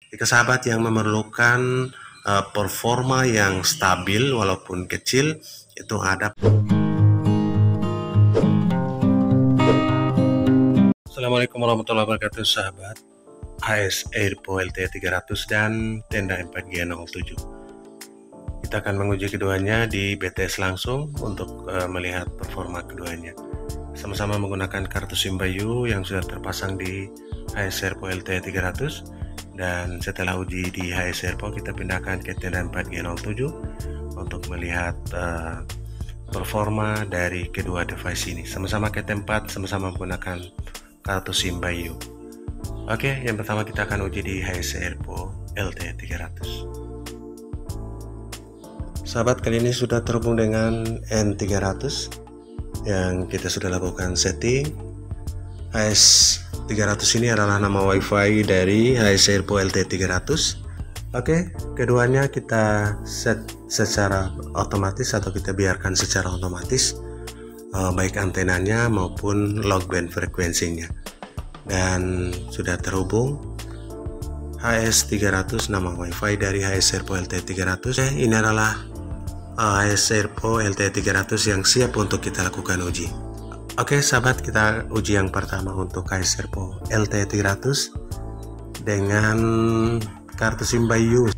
Jika sahabat yang memerlukan performa yang stabil walaupun kecil, itu ada. Assalamualaikum warahmatullahi wabarakatuh sahabat. HS Airpo LT300 dan tenda 4G07. Kita akan menguji keduanya di BTS langsung untuk melihat performa keduanya. Sama-sama menggunakan kartu SIM Bayu yang sudah terpasang di HS Airpo LT300, dan setelah uji di HS Airpo kita pindahkan ke tenda 4G07 untuk melihat performa dari kedua device ini. Sama-sama ke tempat, sama-sama menggunakan kartu SIM Bayu. Oke, yang pertama kita akan uji di HS Airpo LT300. Sahabat, kali ini sudah terhubung dengan N300 yang kita sudah lakukan setting. HS300 ini adalah nama WiFi dari HS Airpo LT300. Oke, keduanya kita set secara otomatis atau kita biarkan secara otomatis, baik antenanya maupun log band frekuensinya. Dan sudah terhubung HS300, nama WiFi dari HS Airpo LT300. Ini adalah HS Airpo LT300 yang siap untuk kita lakukan uji. Oke sahabat, kita uji yang pertama untuk HS Airpo LT300 dengan kartu SIM Bayu.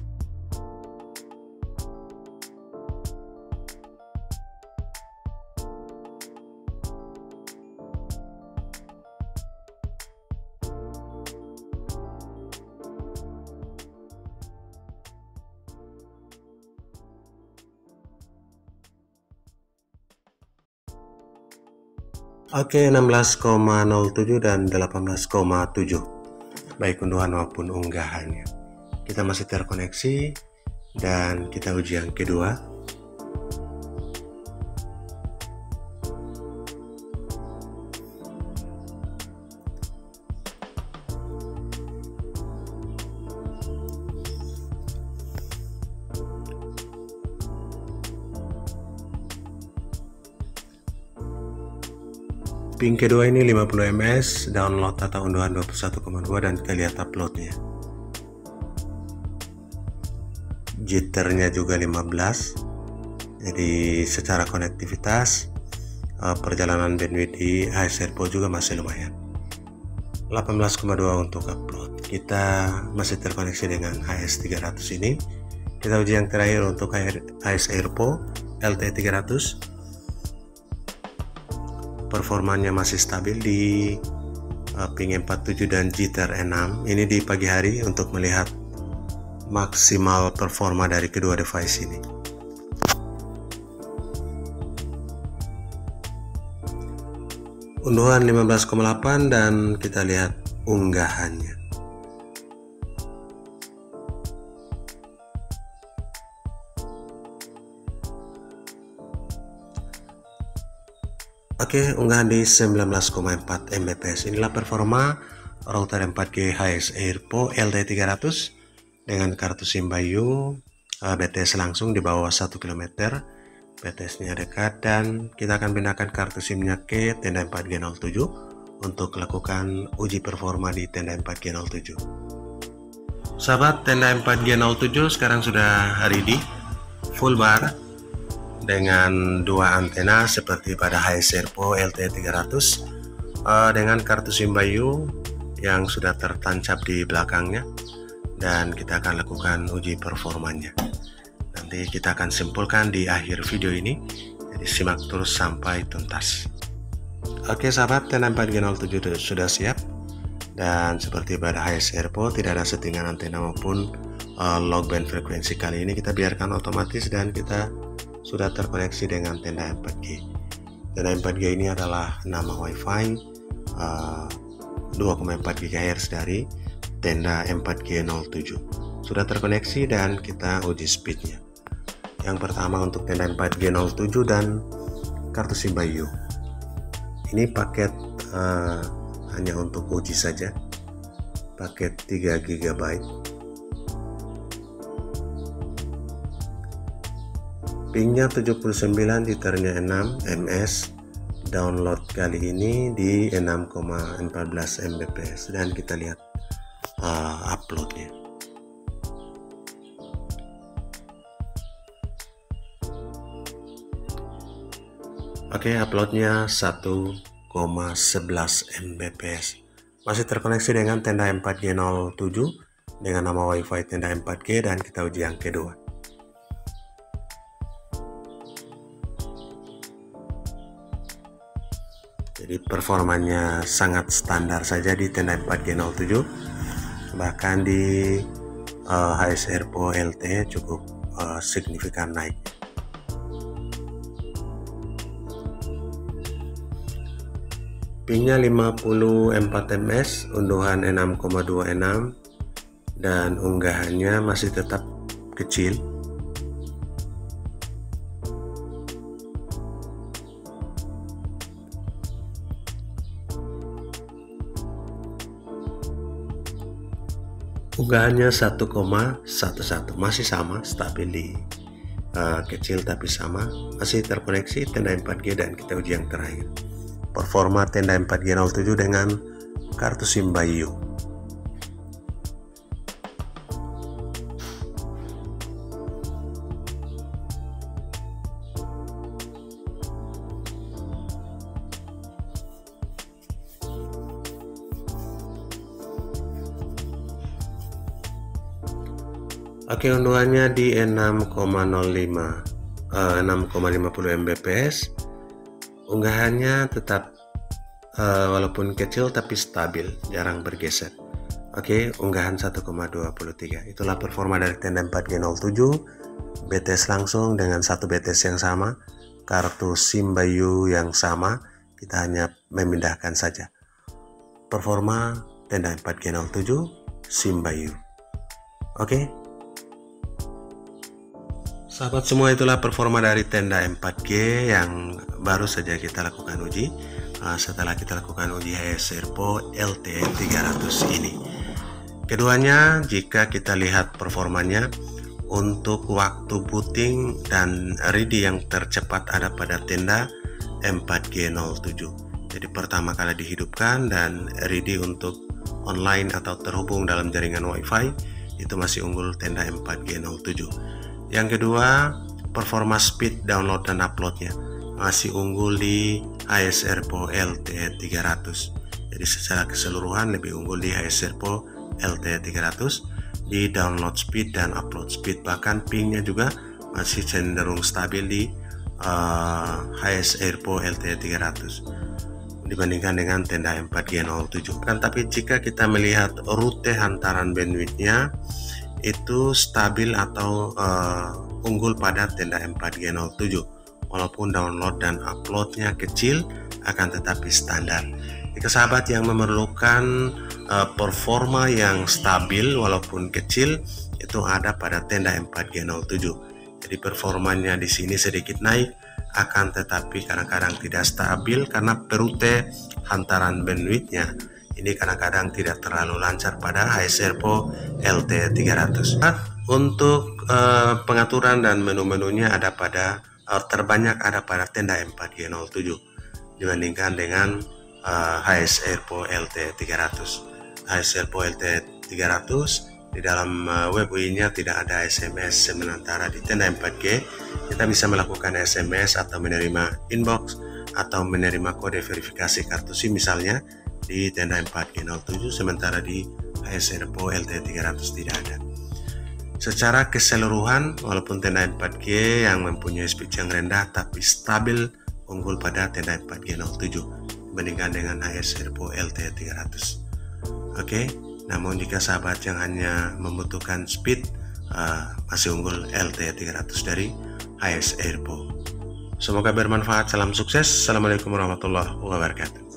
Oke, 16,07 dan 18,7, baik unduhan maupun unggahannya. Kita masih terkoneksi dan kita uji yang kedua. Ping kedua ini 50 ms, download atau unduhan 21,2, dan kita lihat uploadnya. Jitternya juga 15, jadi secara konektivitas perjalanan bandwidth di HS Airpo juga masih lumayan. 18,2 untuk upload. Kita masih terkoneksi dengan HS300 ini. Kita uji yang terakhir untuk HS Airpo LT300. Performanya masih stabil di ping 47 dan jitter 6. Ini di pagi hari untuk melihat maksimal performa dari kedua device ini. Unduhan 15,8 dan kita lihat unggahannya. Oke, unggahan di 19,4 Mbps. Inilah performa router 4G HS Airpo LT300 dengan kartu SIM Bayu, BTS langsung di bawah 1 km. BTS-nya dekat, dan kita akan pindahkan kartu SIM-nya ke tenda 4G07 untuk lakukan uji performa di tenda 4G07. Sahabat, tenda 4G07 sekarang sudah ready, full bar, dengan dua antena seperti pada HS Airpo LT300, dengan kartu SIM Bayu yang sudah tertancap di belakangnya, dan kita akan lakukan uji performanya. Nanti kita akan simpulkan di akhir video ini, jadi simak terus sampai tuntas. Oke sahabat, tenda 4G07 sudah siap, dan seperti pada HS Airpo tidak ada settingan antena maupun log band frekuensi. Kali ini kita biarkan otomatis dan kita sudah terkoneksi dengan tenda 4G. Tenda 4G ini adalah nama WiFi 2,4 GHz dari tenda 4G07. Sudah terkoneksi dan kita uji speednya. Yang pertama untuk tenda 4G07 dan kartu SIM Bayu. Ini paket hanya untuk uji saja, paket 3 GB. Pingnya 79, jitternya 6 ms. Download kali ini di 6,14 Mbps, dan kita lihat uploadnya. Oke, uploadnya 1,11 Mbps. Masih terkoneksi dengan tenda 4G07 dengan nama WiFi tenda 4G, dan kita uji yang kedua. Jadi performanya sangat standar saja di tenda 4G07, bahkan di HS Airpo LTE cukup signifikan naik. Pingnya 54 ms, unduhan 6,26, dan unggahannya masih tetap kecil. Unggahannya 1,11, masih sama, stabil di kecil tapi sama, masih terkoneksi tenda 4G, dan kita uji yang terakhir. Performa tenda 4G07 dengan kartu SIM Bayu. Oke, unduhannya di 6,50 Mbps. Unggahannya tetap walaupun kecil tapi stabil, jarang bergeser. Oke, unggahan 1,23. Itulah performa dari tenda 4G07. BTS langsung dengan satu BTS yang sama, kartu SIM Bayu yang sama, kita hanya memindahkan saja. Performa tenda 4G07 SIM Bayu. Oke, sahabat semua, itulah performa dari tenda 4G yang baru saja kita lakukan uji setelah kita lakukan uji HS Airpo LTE 300 ini. Keduanya, jika kita lihat performanya, untuk waktu booting dan ready yang tercepat ada pada tenda 4G07. Jadi pertama kali dihidupkan dan ready untuk online atau terhubung dalam jaringan WiFi, itu masih unggul tenda 4G07. Yang kedua, performa speed download dan uploadnya masih unggul di HS Airpo LTE 300. Jadi secara keseluruhan lebih unggul di HS Airpo LTE 300 di download speed dan upload speed. Bahkan pingnya juga masih cenderung stabil di HS Airpo LTE 300 dibandingkan dengan tenda 4G07. Tapi jika kita melihat rute hantaran bandwidthnya, itu stabil atau unggul pada tenda 4G07, walaupun download dan uploadnya kecil, akan tetapi standar. Jika sahabat yang memerlukan performa yang stabil walaupun kecil, itu ada pada tenda 4G07. Jadi performanya di sini sedikit naik, akan tetapi kadang-kadang tidak stabil karena rute hantaran bandwidthnya ini kadang-kadang tidak terlalu lancar pada HS Airpo LTE 300. Untuk pengaturan dan menu-menunya ada pada terbanyak ada pada tenda 4G07 dibandingkan dengan HS Airpo LTE 300. HS Airpo LTE 300 di dalam web UI-nya tidak ada SMS, sementara di tenda 4G kita bisa melakukan SMS atau menerima inbox atau menerima kode verifikasi kartu SIM misalnya di tenda 4G07, sementara di HS Airpo LTE 300 tidak ada. Secara keseluruhan, walaupun tenda 4G yang mempunyai speed yang rendah tapi stabil, unggul pada tenda 4G07 dibandingkan dengan HS Airpo LTE 300. Oke, namun jika sahabat yang hanya membutuhkan speed, masih unggul LTE 300 dari HS Airpo. Semoga bermanfaat. Salam sukses. Assalamualaikum warahmatullahi wabarakatuh.